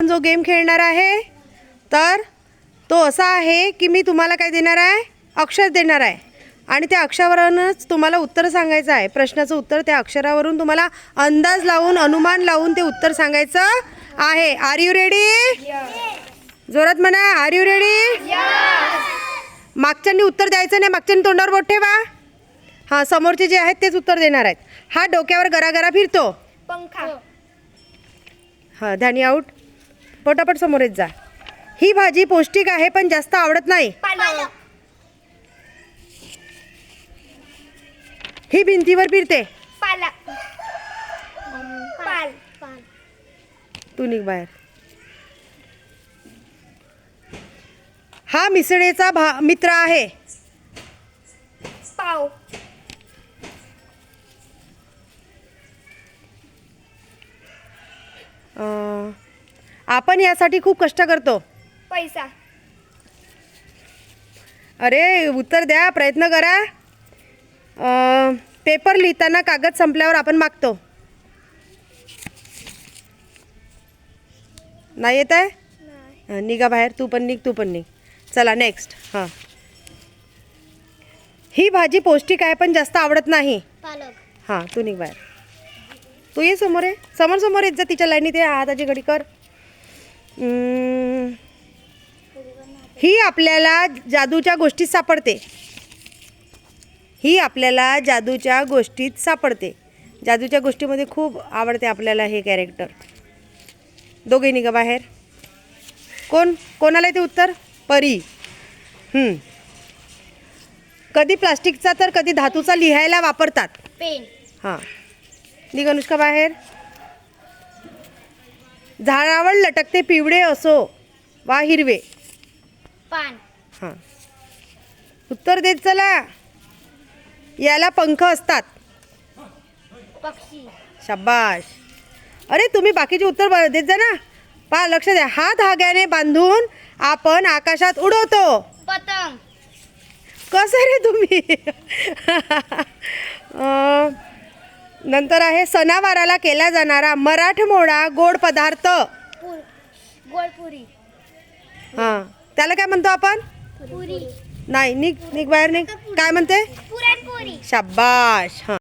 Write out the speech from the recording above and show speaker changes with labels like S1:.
S1: जो गेम खेळणार आहे तर तो असा आहे की मी तुम्हाला काय देणार आहे, अक्षर देणार आहे आणि त्या अक्षरावरूनच तुम्हाला उत्तर सांगायचं आहे. प्रश्नाचं उत्तर त्या अक्षरावरून तुम्हाला अंदाज लावून, अनुमान लावून ते उत्तर सांगायचं आहे. Are you ready? जोरात म्हणा, आर यू रेडी? मागच्यांनी उत्तर द्यायचं नाही, मागच्यांनी तोंडावर बोट ठेवा. हां, समोरचे जे आहेत तेच उत्तर देणार आहेत. हा डोक्यावर गरागरा फिरतो.
S2: पंखा.
S1: हां, ध्यानी आऊट. पटापट समोर येत जा. ही भाजी पौष्टिक आहे पण जास्त आवडत नाही.
S2: पालक.
S1: ही भिंतीवर फिरते.
S2: पालक. पाल.
S1: तू निघ बाहेर. हा मिसळीचा मित्र आहे.
S2: पाव.
S1: आपण यासाठी खूप कष्ट करतो.
S2: पैसा.
S1: अरे उत्तर द्या, प्रयत्न करा. पेपर लिहिताना कागद संपल्यावर आपण मागतो. नाही येत आहे? निघा बाहेर. तू पण निघ, तू पण निघ. चला नेक्स्ट. हां, ही भाजी पौष्टिक आहे पण जास्त आवडत नाही.
S2: पालक.
S1: हां, तू निघ बाहेर. तू ये समोर आहे. समोर येत जा. तिच्या लाईनीत ये. हाताची घडी कर. ही आपल्याला जादूच्या गोष्टीत सापडते. ही आपल्याला जादूच्या गोष्टीत सापडते. जादूच्या गोष्टीमध्ये खूप आवडते आपल्याला हे कॅरेक्टर. दोघे निघा बाहेर. कोणाला येते उत्तर? परी. कधी प्लास्टिकचा तर कधी धातूचा लिहायला वापरतात.
S2: पेन.
S1: हां, निघ अनुष्का बाहेर. झाडावर लटकते पिवळे असो वा हिरवे.
S2: पान.
S1: हां, उत्तर देत चला. याला पंख असतात.
S2: पक्षी.
S1: शाबाश. अरे तुम्ही बाकीचे उत्तर देत जा ना. पहा, लक्ष द्या. हा धाग्याने बांधून आपण आकाशात उडवतो.
S2: पतंग.
S1: कसं रे तुम्ही? नंतर आहे सणावाराला केला जाणारा मराठमोळा गोड पदार्थ.
S2: गोडपुरी.
S1: हां, त्याला काय म्हणतो आपण?
S2: पुरी.
S1: नाही, निघ बाहेर निघ. काय म्हणते?
S2: पुरणपोळी.
S1: शाबाश. हां.